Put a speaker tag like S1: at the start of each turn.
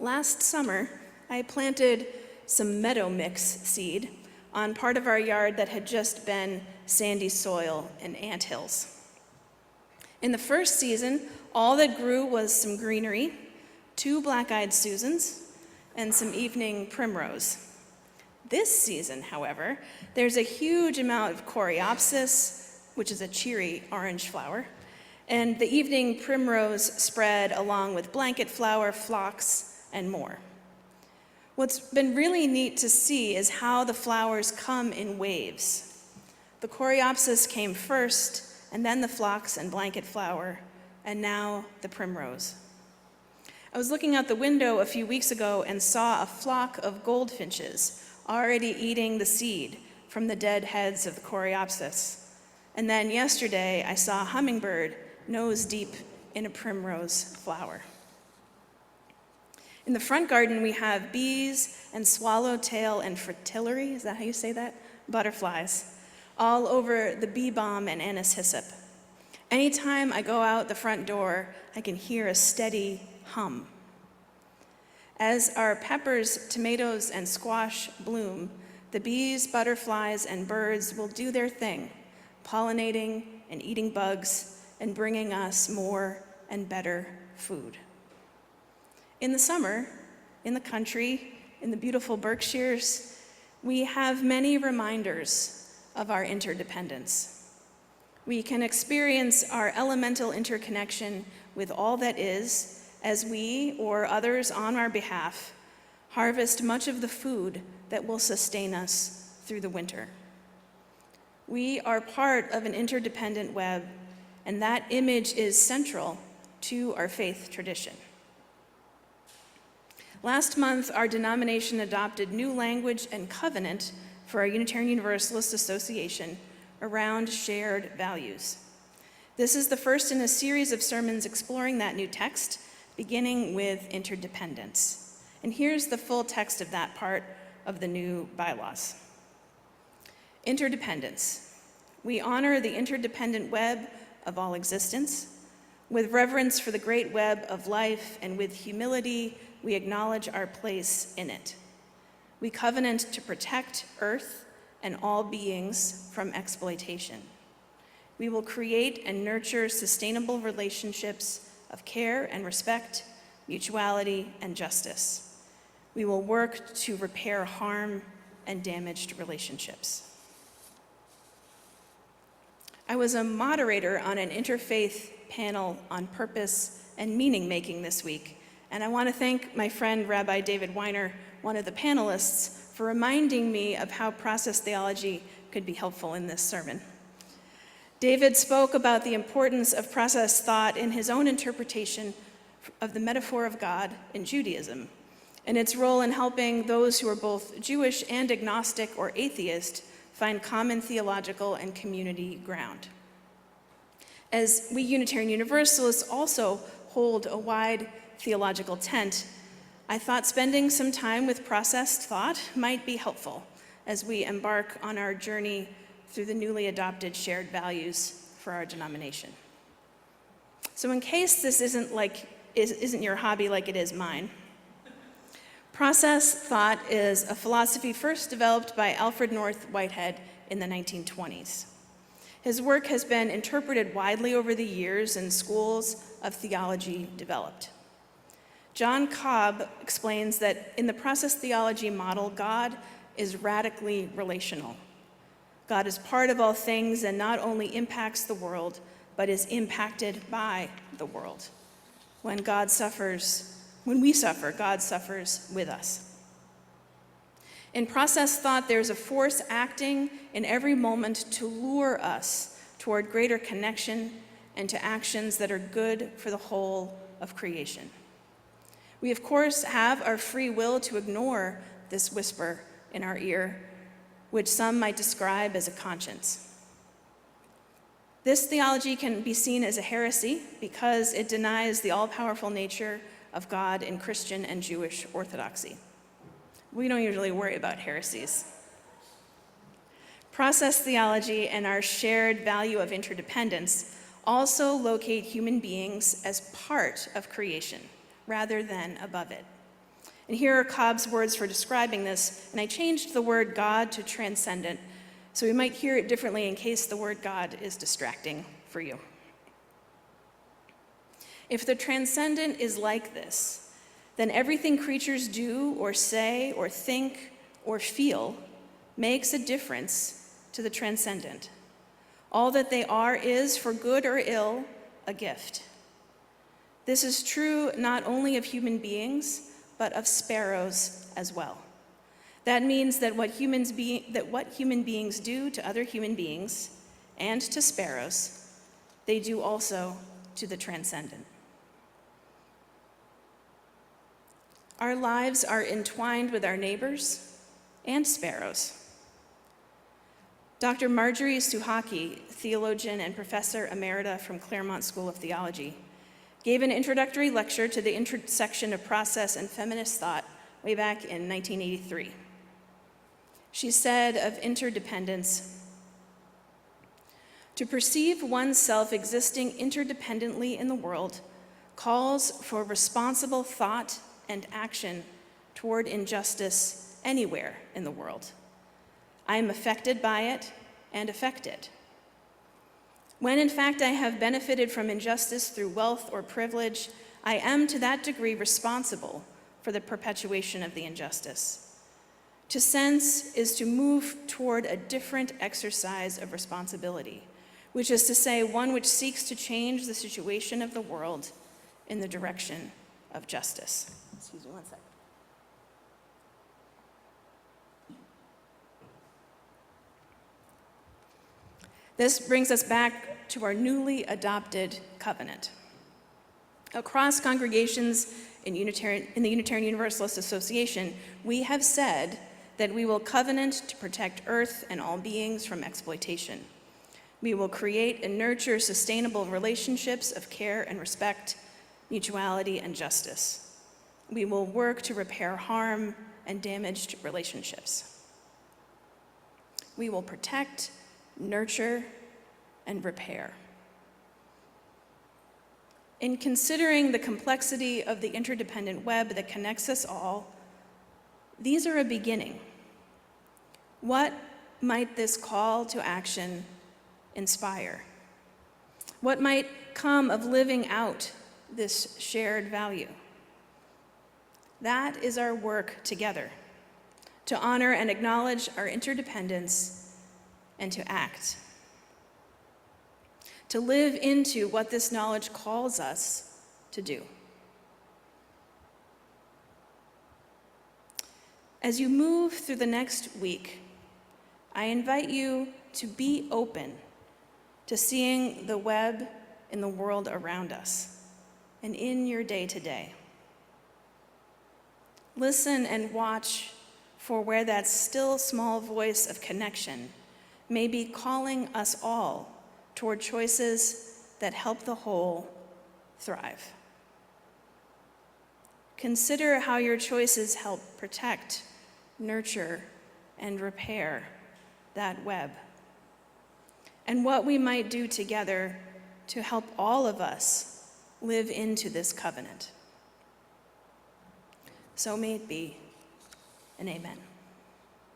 S1: Last summer, I planted some meadow mix seed on part of our yard that had just been sandy soil and anthills. In the first season, all that grew was some greenery, 2 black-eyed Susans, and some evening primrose. This season, however, there's a huge amount of coreopsis, which is a cheery orange flower, and the evening primrose spread along with blanket flower, phlox, and more. What's been really neat to see is how the flowers come in waves. The coreopsis came first, and then the phlox and blanket flower, and now the primrose. I was looking out the window a few weeks ago and saw a flock of goldfinches already eating the seed from the dead heads of the coreopsis. And then yesterday, I saw a hummingbird nose deep in a primrose flower. In the front garden, we have bees and swallowtail and fritillary, is that how you say that? Butterflies, all over the bee balm and anise hyssop. Anytime I go out the front door, I can hear a steady hum. As our peppers, tomatoes, and squash bloom, the bees, butterflies, and birds will do their thing, pollinating and eating bugs and bringing us more and better food. In the summer, in the country, in the beautiful Berkshires, we have many reminders of our interdependence. We can experience our elemental interconnection with all that is as we, or others on our behalf, harvest much of the food that will sustain us through the winter. We are part of an interdependent web, and that image is central to our faith tradition. Last month, our denomination adopted new language and covenant for our Unitarian Universalist Association around shared values. This is the first in a series of sermons exploring that new text, beginning with interdependence. And here's the full text of that part of the new bylaws. Interdependence. We honor the interdependent web of all existence. With reverence for the great web of life and with humility, we acknowledge our place in it. We covenant to protect Earth and all beings from exploitation. We will create and nurture sustainable relationships of care and respect, mutuality, and justice. We will work to repair harm and damaged relationships. I was a moderator on an interfaith panel on purpose and meaning-making this week, and I want to thank my friend Rabbi David Weiner, one of the panelists, for reminding me of how process theology could be helpful in this sermon. David spoke about the importance of process thought in his own interpretation of the metaphor of God in Judaism, and its role in helping those who are both Jewish and agnostic or atheist find common theological and community ground. As we Unitarian Universalists also hold a wide theological tent, I thought spending some time with processed thought might be helpful as we embark on our journey through the newly adopted shared values for our denomination. So in case this isn't your hobby like it is mine, process thought is a philosophy first developed by Alfred North Whitehead in the 1920s. His work has been interpreted widely over the years and schools of theology developed. John Cobb explains that in the process theology model, God is radically relational. God is part of all things and not only impacts the world, but is impacted by the world. When we suffer, God suffers with us. In process thought, there's a force acting in every moment to lure us toward greater connection and to actions that are good for the whole of creation. We, of course, have our free will to ignore this whisper in our ear, which some might describe as a conscience. This theology can be seen as a heresy because it denies the all-powerful nature of God in Christian and Jewish orthodoxy. We don't usually worry about heresies. Process theology and our shared value of interdependence also locate human beings as part of creation rather than above it. And here are Cobb's words for describing this, and I changed the word God to transcendent, so we might hear it differently in case the word God is distracting for you. If the transcendent is like this, then everything creatures do or say or think or feel makes a difference to the transcendent. All that they are is, for good or ill, a gift. This is true not only of human beings, but of sparrows as well. That means that what human beings do to other human beings and to sparrows, they do also to the transcendent. Our lives are entwined with our neighbors and sparrows. Dr. Marjorie Suhaki, theologian and professor emerita from Claremont School of Theology, gave an introductory lecture to the intersection of process and feminist thought way back in 1983. She said of interdependence, "To perceive oneself existing interdependently in the world calls for responsible thought and action toward injustice anywhere in the world. I am affected by it and affect it. When in fact I have benefited from injustice through wealth or privilege, I am to that degree responsible for the perpetuation of the injustice. To sense is to move toward a different exercise of responsibility, which is to say, one which seeks to change the situation of the world in the direction of justice." Excuse me one second. This brings us back to our newly adopted covenant. Across congregations in the Unitarian Universalist Association, we have said that we will covenant to protect earth and all beings from exploitation. We will create and nurture sustainable relationships of care and respect, mutuality and justice. We will work to repair harm and damaged relationships. We will protect, nurture, and repair. In considering the complexity of the interdependent web that connects us all, these are a beginning. What might this call to action inspire? What might come of living out this shared value? That is our work together, to honor and acknowledge our interdependence and to act, to live into what this knowledge calls us to do. As you move through the next week, I invite you to be open to seeing the web in the world around us and in your day-to-day. Listen and watch for where that still small voice of connection may be calling us all toward choices that help the whole thrive. Consider how your choices help protect, nurture, and repair that web, and what we might do together to help all of us live into this covenant. So may it be, and amen.